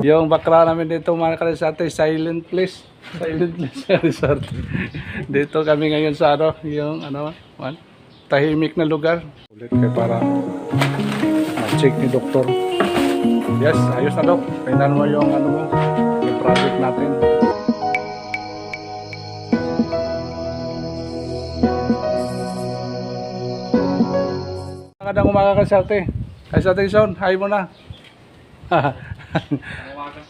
Yung bakla namin dito mga kalisate, silent place. Silent place sa resort. Dito kami ngayon sa ano, yung ano, tahimik na lugar. Ulit kayo para check ni doktor. Yes, ayos na dok. Kailan mo yung ano mo, yung project natin. Magandang umaga kalisate. Kalisate Son, hi mo na.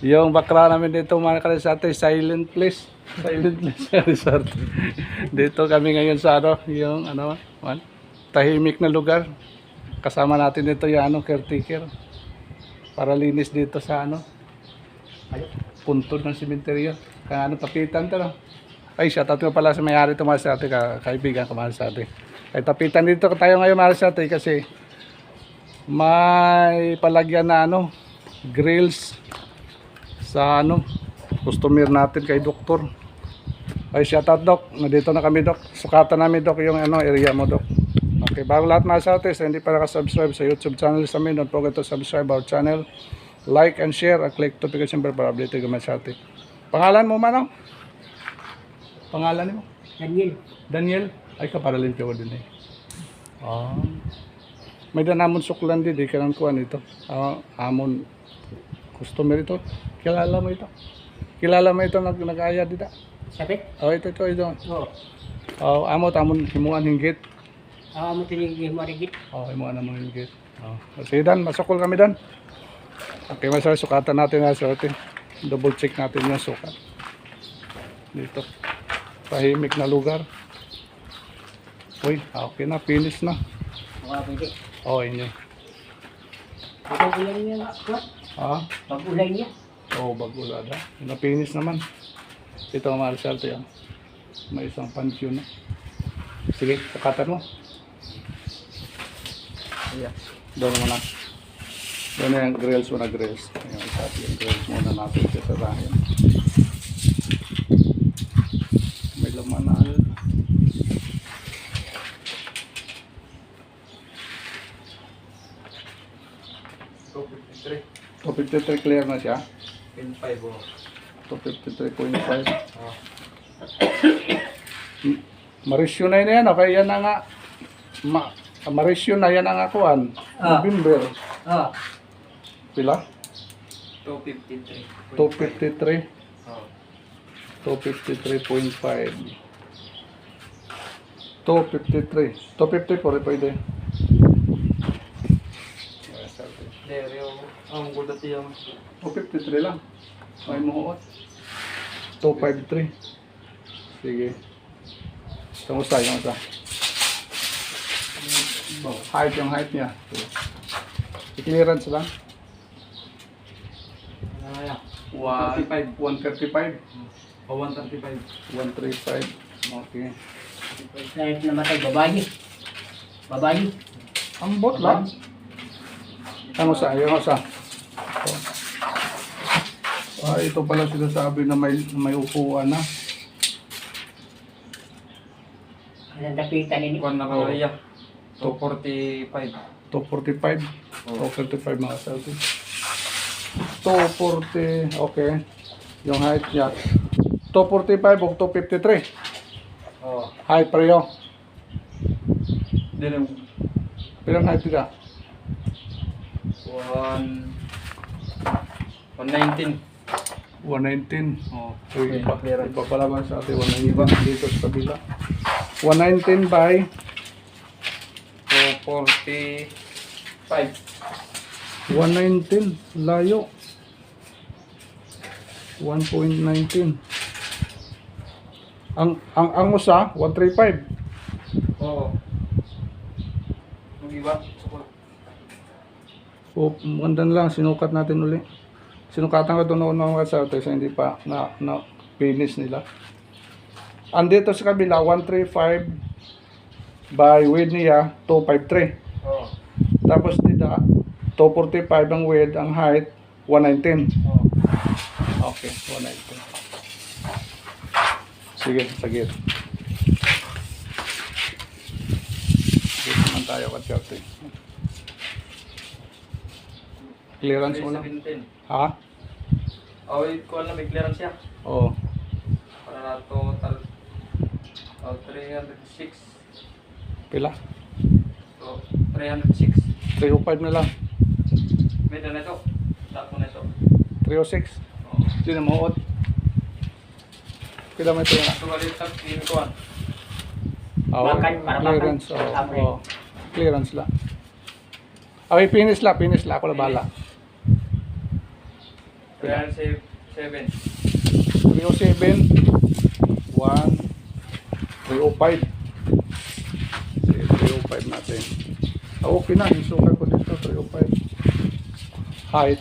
Yung bakla namin dito mga kalisate, silent place. Silent place sa resort. Dito kami ngayon sa ano, yung ano, tahimik na lugar. Kasama natin dito yung ano, caretaker. Para linis dito sa ano, puntod ng simenteryo. Kaya ano, tapitan to no. Ay, shoutout ko pala sa may-ari ito mga kalisate, kaibigan ko mga kalisate. Ay, tapitan dito tayo ngayon mga kalisate kasi may palagyan na ano, grills sa ano, customer natin kay doktor. Ay, shoutout dok, nandito na kami dok. Sukatan namin dok yung ano, area mo dok. Okay, bago lahat mga kalisate, sa hindi pa nakasubscribe sa YouTube channel sa amin, don't forget to subscribe our channel, like and share, at click notification bell para update kayo mga kalisate. Pangalan mo man, pangalan mo? Daniel. Daniel? Ay, kaparalin ko din eh. May danamon suklan din, di ka nang kuhan ito. Amon customer ito. Kilala mo ito? Kilala mo ito nag-aya dito? Sapit? Oh, ito. Oo. Amot, amon himuan hinggit. Mo tinigil mo rigit. Himuan namon hinggit. Sige Dan, masukol kami Dan. Okay, masaya sukatan natin na sorte. Double check natin yung sukat. Dito. Tahimik na lugar. Uy, okay na, finish na. Pwede. Inyo. Pag-ulan niya. Pag-ulan niya. Bago na. Na-finish naman. Ito ang mga result yan. May isang pansyon na. Sige, sukatan mo. Ayan. Doon mo na. Doon na yung grills mo na grills. Ayan, yung grills muna natin sasarahin. May laman na. 253 clear na siya. 253.5. Marisyo na yan. Okay, yan na nga. Marisyo na yan ang akuan. November. Pila? 253. 253. 253.5. 253. 254 pwede. Ang gulat yung 253 lang. May muot. 253. Sige. Kamusta yung isa? Height yung height niya. I-clearance lang. 135. 135. 135. Okay. Kahit namatay, babae. Ang bot lang. Yung isa. Ito pala sinasabi na may upuan na. Anong dapitan ini? 245. 245. 245 mga selfie. 240. Okay. Yung height niya. 245 o 253. Height pareho. Pilang height ka? 119. 119. Okay. Ipapalaman sa atin 119 dito sa kabila. 119 by 245. 119 layo. 1.19. Ang usa 135. Ang iba. Maganda lang sinukat natin uli. Sinukatan ko ito noon mga kasarte sa hindi pa na finish nila. Andito sa kabila 135 by width niya 253. Tapos dito 245 ang width, ang height 119. Okay, 119. Sige, sige. Sige naman tayo Away ko lang, may clearance siya. Oo. Para na total. 306. Pila? So, 306. 305 na lang. May na ito. Tapo na ito. 306. Oo. Hindi na mauot. Pila mo ito na. So, balik tag, pinutuan. Bakal, para bakal. Clearance. Oo. Abre. Oo. Clearance lang. Okay, finish lang. Finish lang. Ako na bahala. 307. 307. 1. 305. Sige, 305 natin. Okay na. Yung sukat ko dito. 305. Height.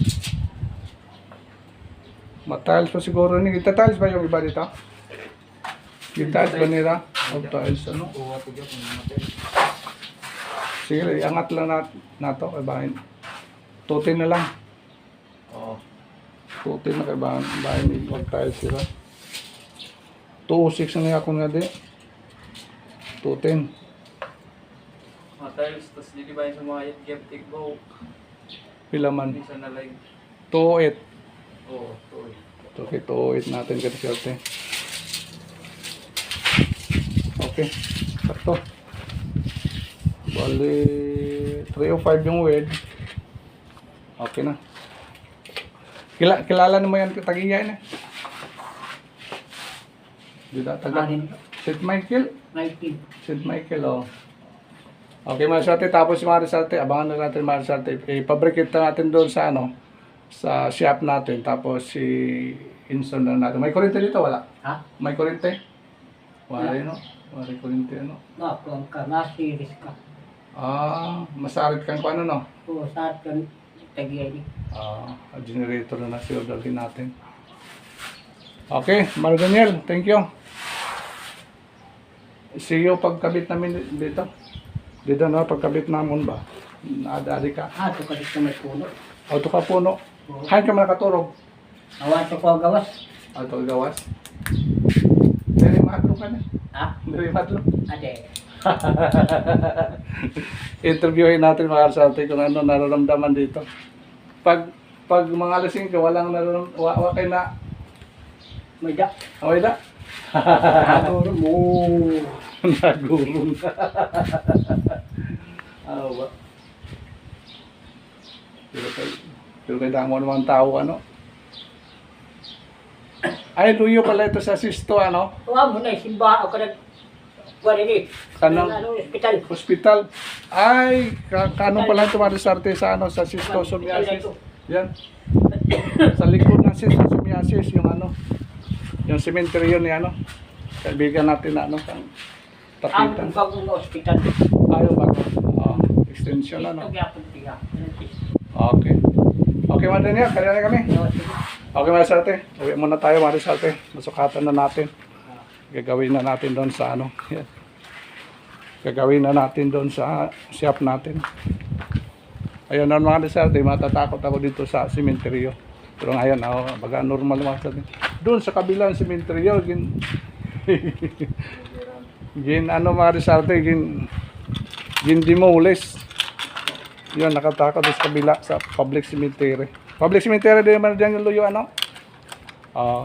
Matiles pa siguro ni. Kita-tiles ba yung iba dito? Kita-tiles ba nila? O tiles ano? Kuha ko dyan kung natin. Sige, iangat lang na to. Kay bahin. Tutin na lang. Oo. Tutin na kay bahin ni mag-tiles sila. 206 na ako nga di. Tutin. Mga tiles, tapos lilibayin sa mga give take go. Pila man? Isa na lang. 208. Oo, sorry. Okay, 208 natin kasi. Okay. Sakto. Bali, 305 yung wedge. Okay na. Kilala mo yan, tagiyan eh. Di na taga. Alin? St. Michael. 19. St. Michael, oh. Okay, mga sarte. Tapos yung mga sarte, abangan na natin mga sarte. I-fabricate na natin doon sa ano, sa shop natin. Tapos install na natin. May kurente dito, wala? Ha? May kurente? Wala yun, no? Wala kurente, ano? Nakuha ka, nasiris ka. Masarit kang kung ano, no? Oo, saan ka tagiyan ni? Generator na si order din natin. Okay, Mar Daniel, thank you. See you pagkabit namin dito. Dito na, pagkabit namin ba? Naadali ka. Ito ka dito may puno. Auto ka puno. Hain ka makaturog. Awan ko ang gawas. Auto gawas. Dari matlo ka na. Ha? Dari matlo. Ade. Interviewin natin mga karsate kung ano nararamdaman dito. Pag mga alas 5, walang nararamdaman, wala kayo na. May da. Okay na? Naguro mo. Nagurong. Ano ba? Pero kayo damo naman tao, ano? Ay, luyo pala ito sa Sisto, ano? Tuwa mo na, simba ako nag... Wala ni. Kanang- Ano, hospital. Hospital. Ay, kano pala ito marisarte sa ano, sa Sisto Sumiasis. Yan. Sa likod ng Sisto Sumiasis, yung ano, yung cemetery ni ano. Kaibigan natin na ano, kang Ang tapitan. bagong hospital. Ayaw bago. Extension ano. Ito gyapon tiga. Okay. Okay, mga Daniel, kaya na kami. Okay, mga Sarte. Uwi muna tayo, mga Sarte. Masukatan na natin. Gagawin na natin doon sa ano. Yan. Gagawin na natin doon sa shop natin. Ayun na mga Sarte, matatakot ako dito sa sementeryo. Pero ngayon, baga normal mga Sarte. Doon sa kabilang sementeryo, ano mga Sarte, gin demolis. Yun, nakatakot sa kabila sa public cemetery. Public cemetery din naman dyan yung luyo, ano?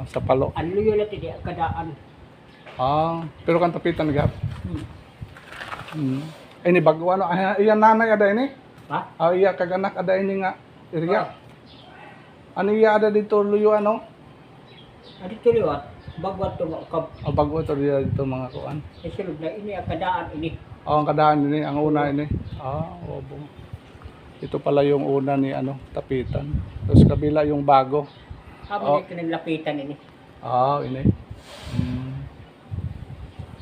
Sa Palo. Ano yun natin di kadaan. Pero kan tapitan nagap. Ini bago ano, iyan nanay ada ini? Ha? Iya kaganak ada ini nga iriya. Ano iya ada dito luyo ano? Adi tuliwat. Bagwat to ka. Bago ito dito mga kuan. Isulod na ini ang kadaan ini. Ang kadaan ini, ang una ini. Obo. Ito pala yung una ni ano, tapitan. Tapos kabila yung bago. Kamo ni kinaglapitan ini. Ini.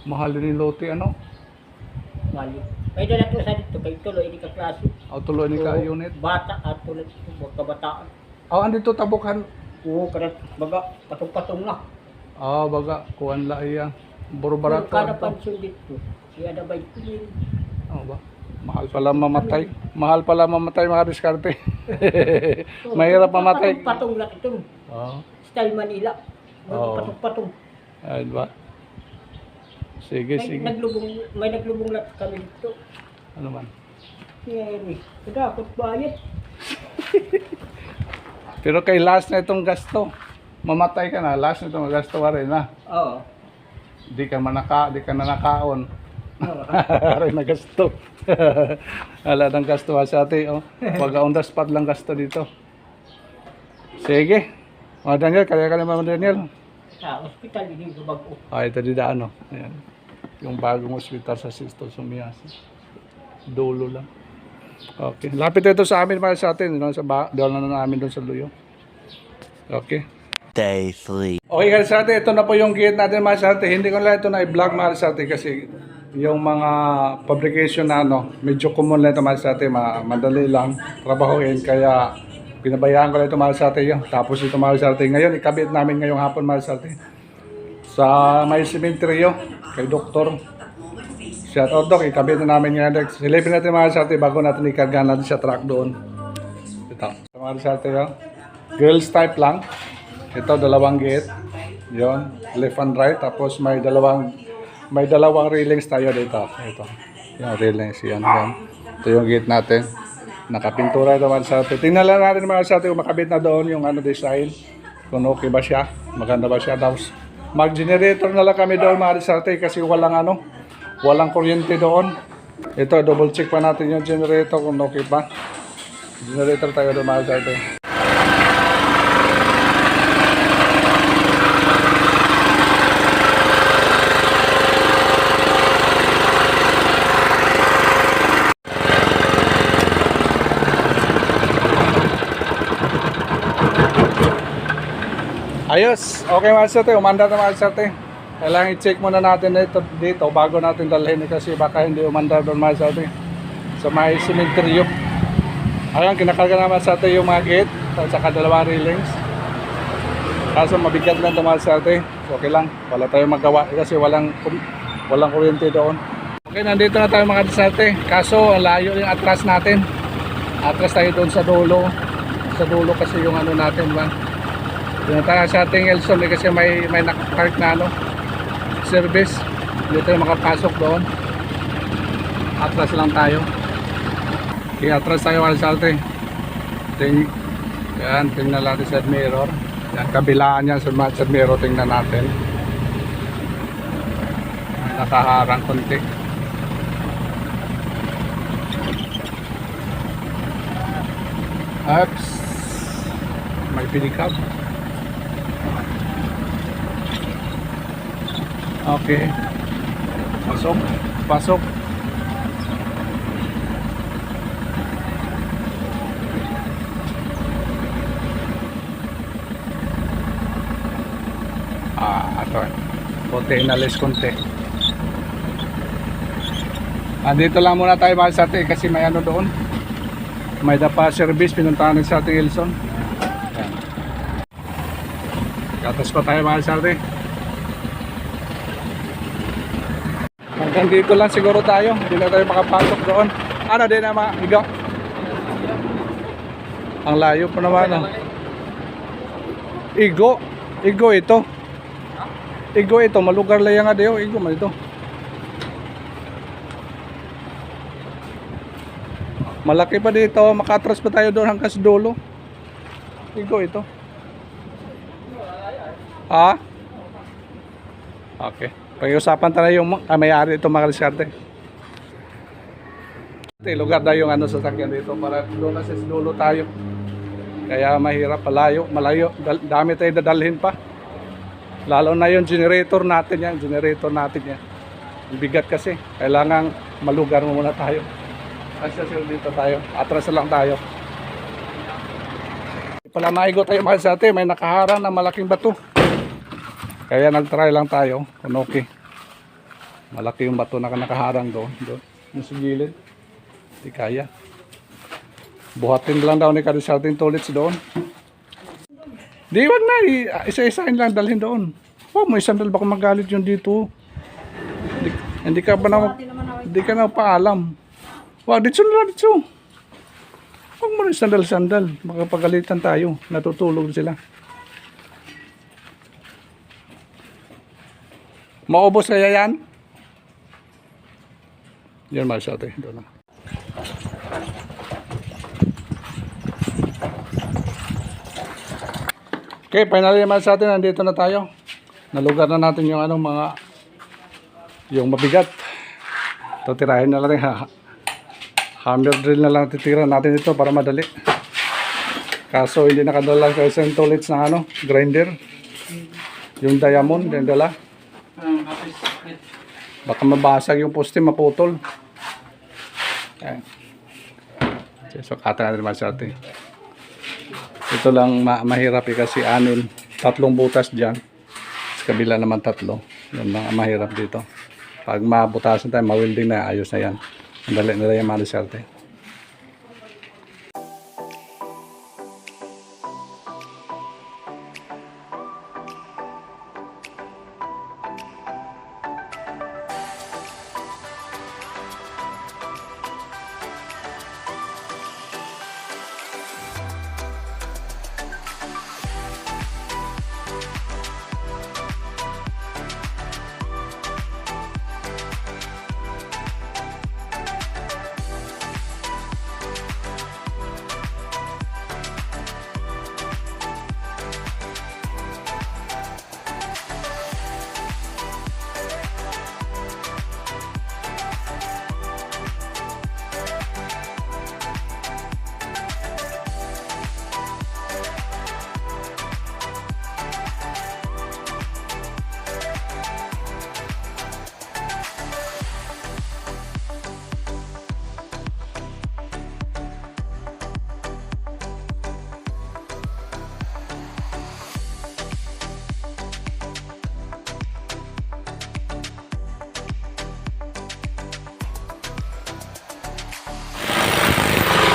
Mahal din yung lote ano? Mali. May dala to sa dito kay tuloy ini ka klase. Tuloy ni ka Oo, unit. Bata at tulad mo kabataan. Andito tabukan. Oo, kada baga patong-patong na. Baga kuan la iya. Buro barato. Kada pansyon dito. Siya da bay pilin. Ba? Mahal pala mamatay. Mahal pala mamatay mga diskarte. Mahirap mamatay. Patong lang ito. Style Manila. Oo. Patong-patong. Ay, ba? Sige, sige. May naglubong lang kami dito. Ano man? Yeri. Kada akot bayad. Pero kay last na itong gasto. mamatay ka na, last nito magasto ka rin na. Oo. Di ka na nakaon. Oo. Aray na gasto. Wala nang gasto sa ate. Oh. Pag on the spot lang gasto dito. Sige. Mga Daniel, kaya ka naman Daniel. Sa ospital, hindi ko bago. Ito didaan. Oh. Ayan. Yung bagong ospital sa Sisto Sumiasis. Dulo lang. Okay. Lapit ito sa amin para sa atin. Doon na namin doon sa Luyo. Okay. Day 3. Okay guys, sa atin, ito na po yung gate natin mga sa atin. Hindi ko lang ito na i-vlog mga sa atin kasi yung mga publication na medyo common lang ito mga sa atin. Madali lang trabahuin kaya pinabayaan ko lang ito mga sa atin. Tapos ito mga sa atin. Ngayon, ikabit namin ngayong hapon mga sa atin. Sa may cemetery kay Doktor. Shout out Dok, ikabit na namin ngayon. Silipin natin mga sa atin bago natin ikarga natin sa truck doon. Ito. Mga sa atin girls type lang. Ito, dalawang gate. Yon, left and right. Tapos may dalawang railings tayo dito. Ito. Yung railings. Yan. Ito yung gate natin. Nakapintura ito mga sa atin. Tingnan lang natin mga sa atin kung makabit na doon yung design. Kung okay ba siya. Maganda ba siya. Tapos mag-generator na lang kami doon mga sa atin kasi walang kuryente doon. Ito, double check pa natin yung generator kung okay pa. Generator tayo doon mga sa atin. Ayos. Okay mga sarte, umanda na mga sarte. Kailangan i-check muna natin dito bago natin dalhin kasi baka hindi umanda doon mga sarte. Sa may cemetery. Ayun, kinakarga na mga sarte yung mga gate at saka dalawang railings. Kaso mabigat lang ito mga sarte. Okay lang, wala tayong magawa kasi walang kuryente doon. Okay, nandito na tayo mga sarte. Kaso layo yung atras natin. Atras tayo doon sa dulo. Sa dulo kasi yung natin ba. Doon tayo sa ating Elson kasi may nakapark na service. Hindi tayo makapasok doon. Atras lang tayo. Okay, atras tayo mga salte. Yan, tingnan natin sa mirror. Yan, kabilaan yan sa mirror, tingnan natin. Nakaharang konti. Oops. May pinikab. Okay. Pasok. Ito. Konti, inalis konti. Dito lang muna tayo mga sate kasi may doon. May dapa service, pinuntahan sa ating Elson. Gatas pa tayo mga sate. Hanggang dito lang siguro tayo. Hindi na tayo makapasok doon. Din na mga Igo? Ang layo pa naman. Igo ito. Igo ito. Malugar lang nga diyo. Igo man ito. Malaki pa dito. Makatras pa tayo doon hanggang sa dulo. Igo ito. Okay. Pag-iusapan tayo yung may-ari ito mga kaliskarte. Lugar na yung sasakyan dito para doon na sa dulo tayo. Kaya mahirap, malayo. Dami tayo dadalhin pa. Lalo na yung generator natin yan. Ang bigat kasi. Kailangan malugar muna tayo. Kasi dito tayo. Atras lang tayo. Pala maigo tayo mga kaliskarte. May nakaharang na malaking bato. Kaya nag-try lang tayo kung okay. Malaki yung bato na nakaharang doon. Yung sa gilid. Hindi kaya. Buhatin lang daw ni Karisalting Tolits doon. Di wag na. Isa-isahin lang dalhin doon. May sandal baka magalit yun dito. Hindi ka na paalam. Dito na dito. Huwag mo rin sandal. Makapagalitan tayo. Natutulog sila. Maubos kaya yan? Yan masyado doon na. Okay, finally naman sa atin, nandito na tayo. Nalugar na natin yung yung mabigat. Ito, tirahin na lang. Hammer drill na lang titira natin ito para madali. Kaso hindi nakadala sa isang tolits ng grinder. Yung diamond, yung dala. Baka mabasag yung poste, maputol. Ayan. So, kata natin naman sa atin. Ito lang mahirap kasi 3 butas dyan. Sa kabila naman 3. Yan lang mahirap dito. Pag mabutasan tayo, mawilding na, ayos na yan. Ang dali na yung maniserte.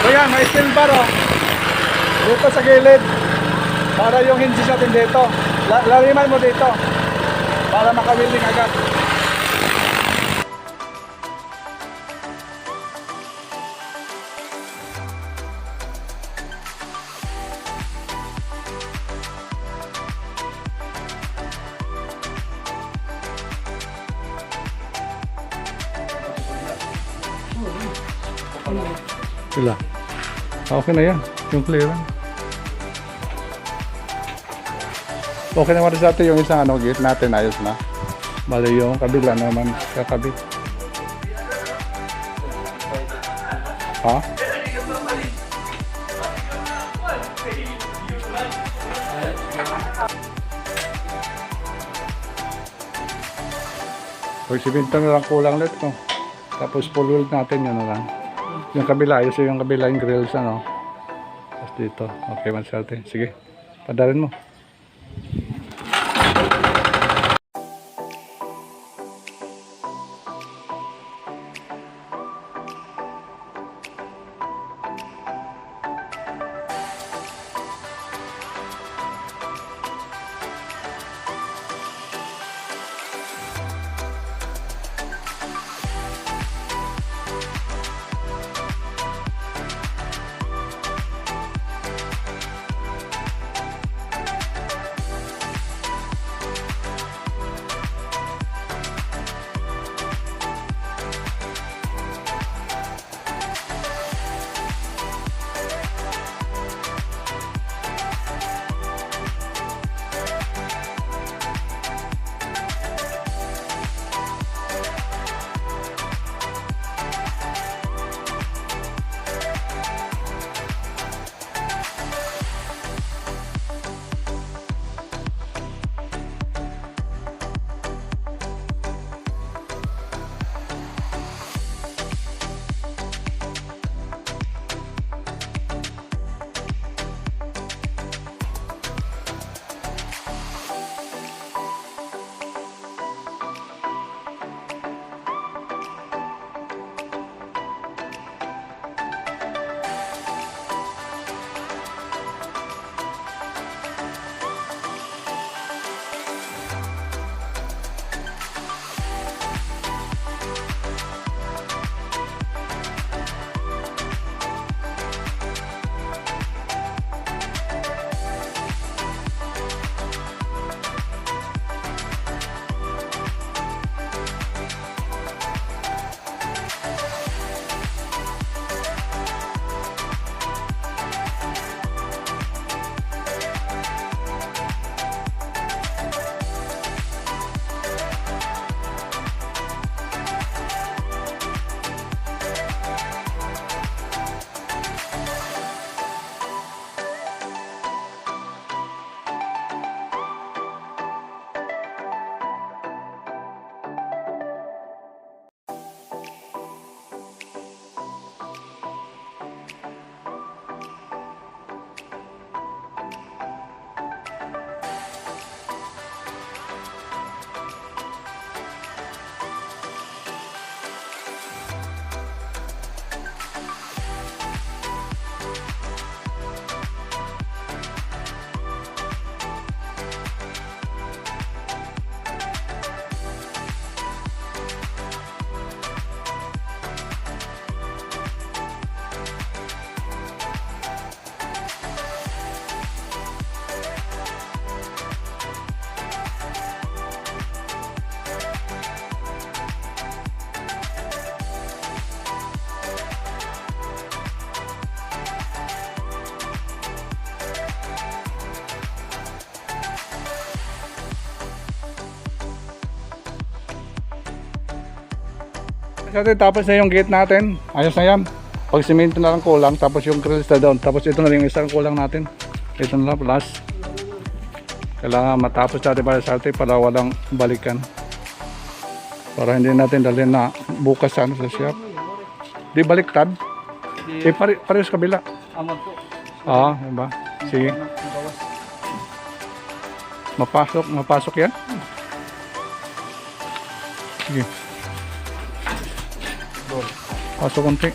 So yan, may steel bar dito sa gilid para yung hinges natin dito. Laliman mo dito para makawilding agad. Sila. Okay na yan. Yung clearance. Okay naman sa atin yung isang gate natin. Ayos na. Bali yung kabila naman kakabit. Ha? Pag siminto na lang kulang ulit ko. Tapos full weld natin yun na lang. Yung kabila, ayos yung kabila yung grills tapos dito, okay man sa atin. Sige, padarin mo. Kasi tapos na yung gate natin. Ayos na yan. Pag simento na lang kulang, tapos yung grills na doon. Tapos ito na rin yung isang kulang natin. Ito na lang, plus. Kailangan matapos natin para sa atin para walang balikan. Para hindi natin dalhin na bukas sa shop. Di baliktad. Parehas kabila. Amag po. Diba? Sige. Mapasok yan? Sige. Pasok konti.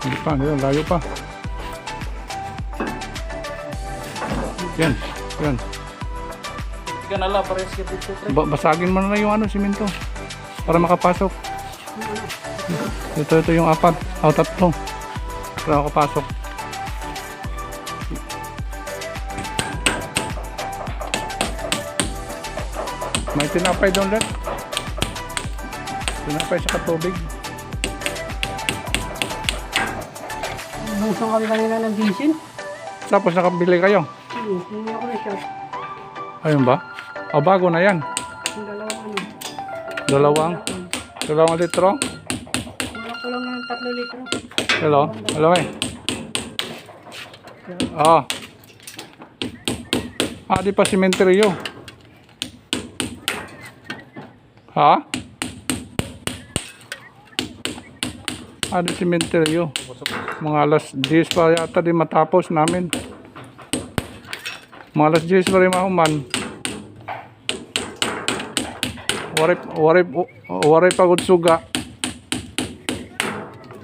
Hindi pa, layo pa. Yan. Ika na lang, parehas ka dito, pre. Basagin mo na yung simento para makapasok. Ito yung apat. Tatlo. Para makapasok. May tinapay doon rin. Tinapay sa katubig. Busong kami kanina ng diesel. Tapos nakabili kayo. Hindi ako na siya. Ayun ba? Bago na yan. Yung Dalawang litro. Wala ko lang ng 3 litro. Hello eh. Di pa simenteryo. Di simenteryo. Mga alas 10 pa yata di matapos namin. Mga alas 10 pa rin mahuman. Waray pagod suga.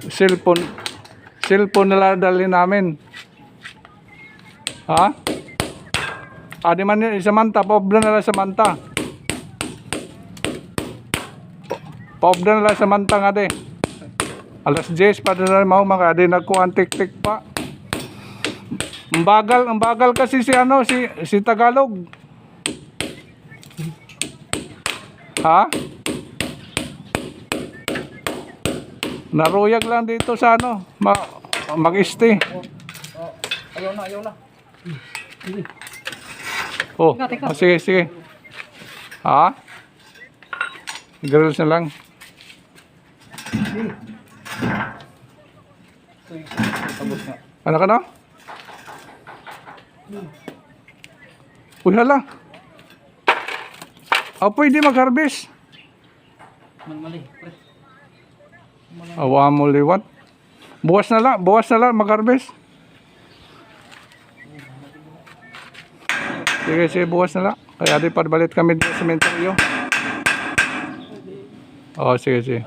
Cellphone nila dalhin namin. Di man yun, Samantha, paobra na lang Samantha. Paobra na lang Samantha nga de. Alas 10 pa na mau mga di nagkuhan tik-tik pa. Ang bagal kasi si Tagalog. Naruyag lang dito sa mag-stay. Ayaw na. Sige. Grills na lang. Ano ka na? Uy, hala. Pwede mag-harvest. Mali, pre. Awa mo liwat. Buwas na lang mag-harvest. Sige, buwas na lang. Kaya di pabalit kami dito sa sementeryo. Sige.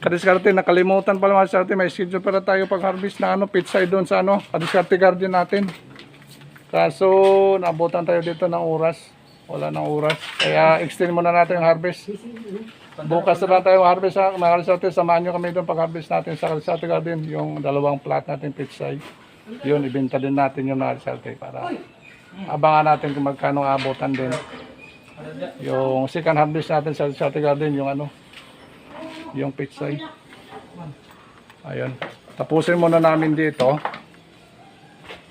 Kadiskarte, nakalimutan pala mga sa atin. May schedule para tayo pag-harvest na pizza doon sa Kadiskarte garden natin. Kaso, naabutan tayo dito ng oras. Wala ng oras. Kaya, extend muna natin yung harvest. Bukas na lang tayo harvest. Mga Kadiskarte, samahan nyo kami doon pag-harvest natin sa Kadiskarte garden. Yung 2 plat natin pizza. Yun, ibenta din natin yung mga Kadiskarte para abangan natin kung magkano abutan din. Yung second harvest natin sa Kadiskarte garden, yung pizza. Ayun. Tapusin muna namin dito.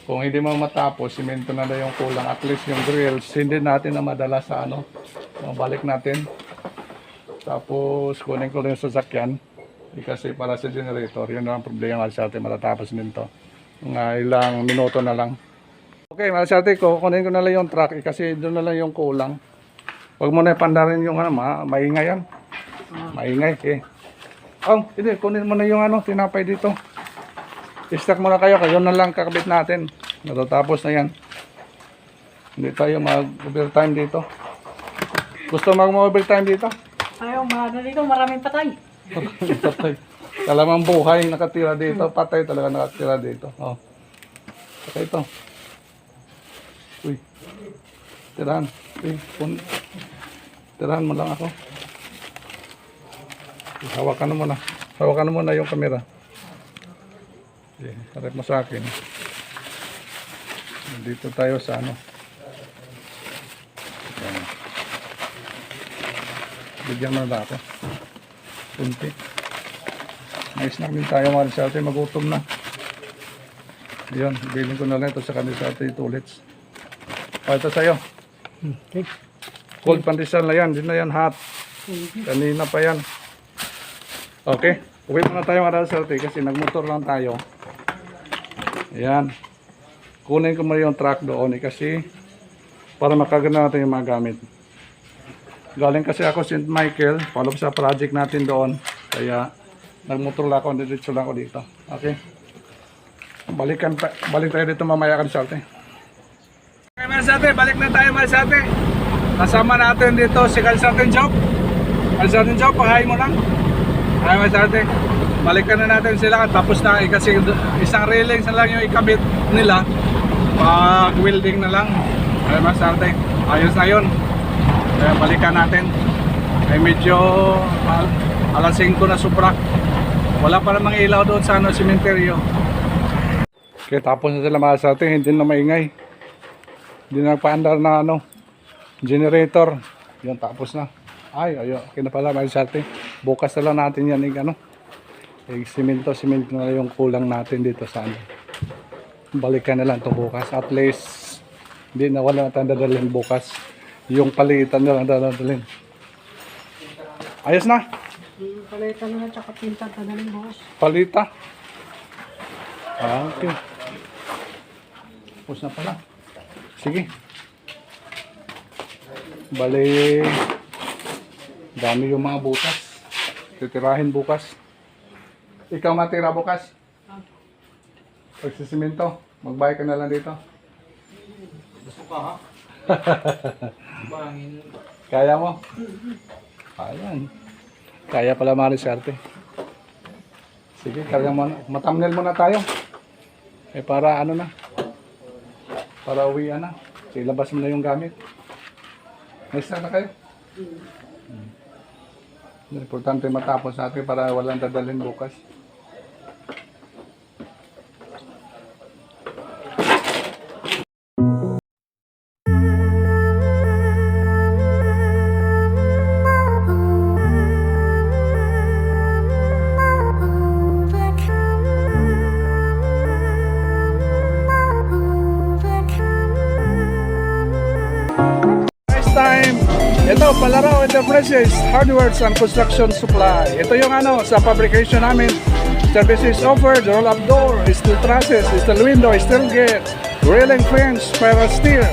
Kung hindi mo matapos, simento na yung kulang. At least yung grills, hindi natin na madala sa balik natin. Tapos, kunin ko rin yung sasakyan. Kasi para sa generator, yun ang problema sa atin. Matatapos nito. Mga ilang minuto na lang. Okay, mga sa atin, kunin ko na lang yung truck. Kasi doon na lang yung kulang. Huwag mo na ipandarin yung maingay yan. Maingay hindi, kunin mo na yung tinapay dito. I-stack muna kayo na lang kakabit natin. Natatapos na yan. Hindi tayo mag-overtime dito. Gusto mag-overtime dito? Ayaw, dito maraming patay. Patay. Kalamang buhay nakatira dito. Patay talaga nakatira dito. Saka ito. Uy. Tirahan. Tirahan mo lang ako. Hawakan mo muna yung camera. Okay, harap mo sa akin. Dito tayo sa Ayan. Bigyan mo na ako. Kunti. Nice na rin tayo mga sa atin. Magutom na. Yun, bilhin ko na lang ito sa kanila sa ating tulits. O, ito sa'yo. Okay. Cold pandesal na yan. Hindi na yan hot. Kanina pa yan. Okay. Uwi muna tayo mga Sarte kasi nagmotor lang tayo. Ayan. Kunin ko muna yung truck doon kasi para makagana natin yung mga gamit. Galing kasi ako St. Michael. Follow sa project natin doon. Kaya nagmotor lang ako. Diretso lang ako dito. Okay. Balik tayo dito mamaya ka Sarte. Okay mga Sarte. Balik na tayo mga Sarte. Kasama natin dito si Kalsatin Job. Kalsatin Job, pahain mo lang. Ay mga Sarte. Balikan na natin sila tapos na kasi isang railings na lang yung ikabit nila. Pag welding na lang. Ay mga Sarte. Ayos na yun. Kaya balikan natin. Ay medyo alas 5 na sobra. Wala pa namang ilaw doon sa sementeryo. Okay, tapos na sila mga Sarte. Hindi na maingay. Hindi na nagpaandar na generator. Yun, tapos na. Ay, ayo. Okay na pala mga Sarte. Bukas na lang natin yan simento na yung kulang natin dito sa balikan na lang ito bukas. At least hindi na wala natin dadalhin bukas. Yung palitan na lang dadalhin. Ayos na. Palitan na tsaka pinta pa na ng boss. Palita. Okay. Tapos na pala. Sige. Bali dami yung mga butas. Titirahin bukas. Ikaw matira bukas? Pagsisimento, magbayad ka na lang dito. Gusto ka ha? Bangin. Kaya mo? Ayan. Kaya pala Marisarte. Sige, kaya mo na. Matamnel muna tayo. Para ano na. Para uwian na. Sige, labas mo na yung gamit. May na kayo? Importante matapos natin para walang dadalhin bukas. Ito, Palaro Enterprises, Hardware and Construction Supply. Ito yung sa fabrication namin. Services offered, roll-up door, steel trusses, steel window, steel gate, railing fence, spiral steel,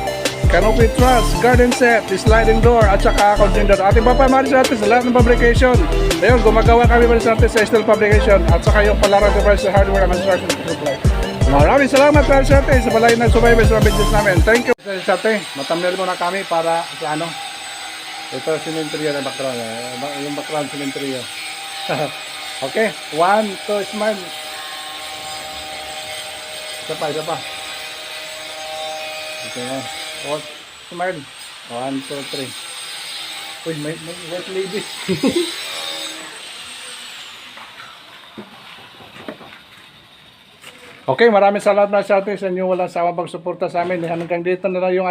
canopy truss, garden set, sliding door, at saka container. Ating papamari sa atin sa lahat ng fabrication. Ayun, gumagawa kami sa atin sa steel fabrication at saka yung Palaro Enterprises, Hardware and Construction Supply. Maraming salamat sa atin sa balay ng subaybay sa business namin. Thank you. Sa atin, matamnel muna kami para sa ito sementeryo na background. Yung background sementeryo. Okay. 1, 2, smile. Isa pa. Okay. Smile. 1, 2, 3. Uy, may white ladies. Okay, maraming salamat na sa atin sa inyo walang sawa pagsuporta sa amin. Hanggang dito na lang yung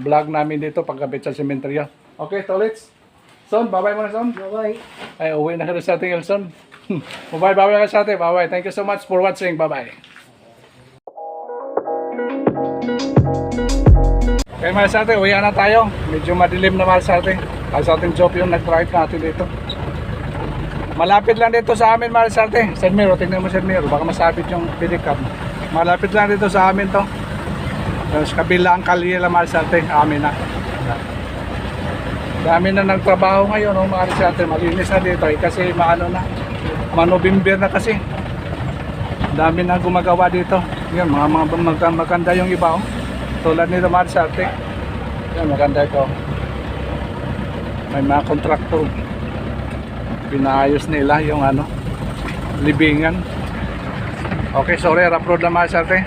vlog namin dito pagkabit sa sementeryo. Okay, tolits. Son, bye-bye muna, Son. Bye-bye. Ay, uwi na ka sa ating Elson. Bye-bye ka sa atin. Bye-bye. Thank you so much for watching. Bye-bye. Okay, mga sa atin, uwi na tayo. Medyo madilim na mga sa atin. Ay, sa ating job yung nag-drive natin dito. Malapit lang dito sa amin, mga sa atin. Sir Miro, tingnan mo Sir Miro. Baka masabit yung pinikap. Malapit lang dito sa amin to. Sa kabilang kalye lang, mga sa atin. Amin na. Dami na nagtrabaho ngayon, mga Sarte, malinis na dito kasi November na kasi. Dami na gumagawa dito. Yan, mga maganda yung iba tulad nito mga Sarte. Yan, maganda ito. May mga kontraktor. Pinaayos nila yung libingan. Okay, sorry, rough road na mga Sarte.